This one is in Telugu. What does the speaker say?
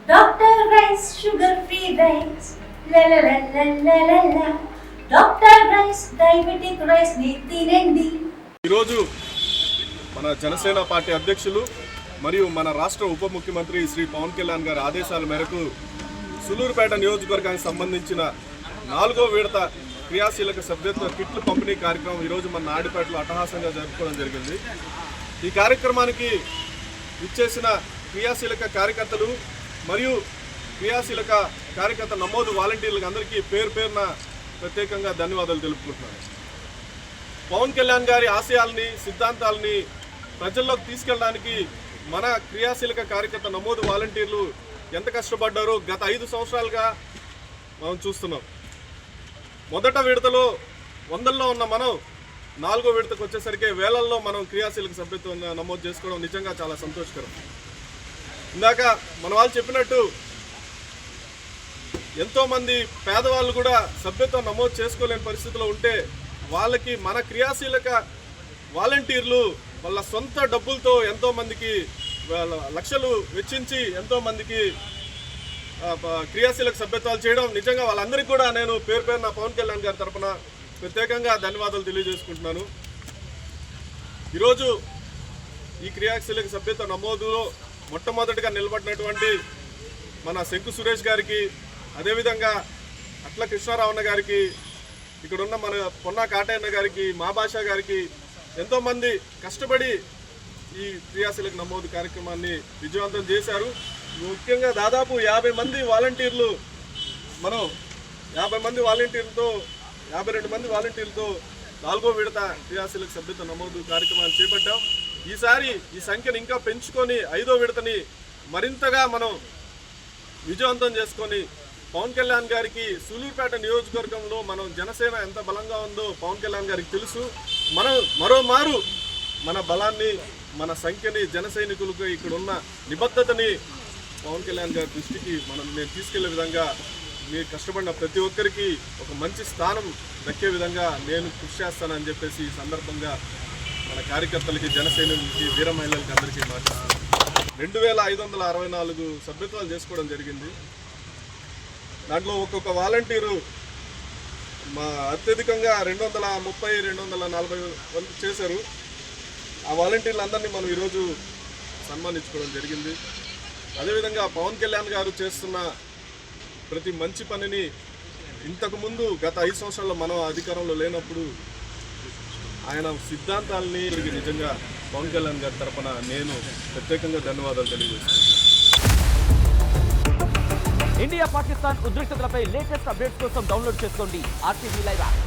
Doctor rice sugar free rice doctor rice diabetic rice ని తినండి. ఈరోజు మన జనసేన పార్టీ అధ్యక్షులు మరియు మన రాష్ట్ర ఉప ముఖ్యమంత్రి శ్రీ పవన్ కళ్యాణ్ గారి ఆదేశాల మేరకు సులూరుపేట నియోజకవర్గానికి సంబంధించిన 4వ విడత క్రియాశీలక సభ్యత్వ కిట్లు పంపిణీ కార్యక్రమం ఈరోజు మన నాయుడుపేటలో అట్టహాసంగా జరుపుకోవడం జరిగింది. ఈ కార్యక్రమానికి ఇచ్చేసిన క్రియాశీలక కార్యకర్తలు మరియు క్రియాశీలక కార్యకర్త నమోదు వాలంటీర్లకు అందరికీ పేరు పేరున ప్రత్యేకంగా ధన్యవాదాలు తెలుపుకుంటున్నాను. పవన్ కళ్యాణ్ గారి ఆశయాల్ని సిద్ధాంతాలని ప్రజల్లోకి తీసుకెళ్ళడానికి మన క్రియాశీలక కార్యకర్త నమోదు వాలంటీర్లు ఎంత కష్టపడ్డారో గత 5 సంవత్సరాలుగా మనం చూస్తున్నాం. మొదట విడతలో 100లో ఉన్న మనం 4వ విడతకు వచ్చేసరికి వేలల్లో మనం క్రియాశీలక సభ్యత్వం నమోదు చేసుకోవడం నిజంగా చాలా సంతోషకరం. ఇందాక మన వాళ్ళు చెప్పినట్టు ఎంతోమంది పేదవాళ్ళు కూడా సభ్యత్వం నమోదు చేసుకోలేని పరిస్థితిలో ఉంటే వాళ్ళకి మన క్రియాశీలక వాలంటీర్లు వాళ్ళ సొంత డబ్బులతో ఎంతోమందికి లక్షలు వెచ్చించి ఎంతోమందికి క్రియాశీలక సభ్యత్వాలు చేయడం నిజంగా వాళ్ళందరికీ కూడా నేను పేరు పేరున పవన్ కళ్యాణ్ గారి తరఫున ప్రత్యేకంగా ధన్యవాదాలు తెలియజేసుకుంటున్నాను. ఈరోజు ఈ క్రియాశీలక సభ్యత్వ నమోదులో మొట్టమొదటిగా నిలబడినటువంటి మన శంకు సురేష్ గారికి, అదేవిధంగా అట్ల కృష్ణారావణ గారికి, ఇక్కడున్న మన పొన్నా కాటయ్య గారికి, మా భాష గారికి ఎంతోమంది కష్టపడి ఈ క్రియాశీలక నమోదు కార్యక్రమాన్ని విజయవంతం చేశారు. ముఖ్యంగా దాదాపు 50 మంది వాలంటీర్లు మనం 50 మంది వాలంటీర్లతో 52 మంది వాలంటీర్లతో 4వ విడత క్రియాశీలక సభ్యత్వ నమోదు కార్యక్రమాన్ని చేపట్టాం. ఈసారి ఈ సంఖ్యను ఇంకా పెంచుకొని 5వ విడతని మరింతగా మనం విజయవంతం చేసుకొని పవన్ కళ్యాణ్ గారికి సూలూరుపేట నియోజకవర్గంలో మనం జనసేన ఎంత బలంగా ఉందో పవన్ కళ్యాణ్ గారికి తెలుసు. మనం మరోమారు మన బలాన్ని, మన సంఖ్యని, జన సైనికులకు ఇక్కడ ఉన్న నిబద్ధతని పవన్ కళ్యాణ్ గారి దృష్టికి నేను తీసుకెళ్లే విధంగా మీరు కష్టపడిన ప్రతి ఒక్కరికి ఒక మంచి స్థానం దక్కే విధంగా నేను కృషి చేస్తానని చెప్పేసి ఈ సందర్భంగా మన కార్యకర్తలకి, జన సైనికులకి, వీర మహిళలకి అందరికీ మాట్లాడుతున్నాను. 2564 సభ్యత్వాలు చేసుకోవడం జరిగింది. దాంట్లో ఒక్కొక్క వాలంటీరు అత్యధికంగా 230-240 చేశారు. ఆ వాలంటీర్లందరినీ మనం ఈరోజు సన్మానించుకోవడం జరిగింది. అదేవిధంగా పవన్ కళ్యాణ్ గారు చేస్తున్న ప్రతి మంచి పనిని ఇంతకుముందు గత 5 సంవత్సరాల్లో మనం అధికారంలో లేనప్పుడు ఆయన సిద్ధాంతాలని నిజంగా పవన్ కళ్యాణ్ గారి తరఫున నేను ప్రత్యేకంగా ధన్యవాదాలు తెలియజేస్తున్నాను. ఇండియా పాకిస్తాన్ ఉద్రిక్తతలపై లేటెస్ట్ అప్డేట్స్ కోసం డౌన్లోడ్ చేసుకోండి RTV లైవ్ యాప్.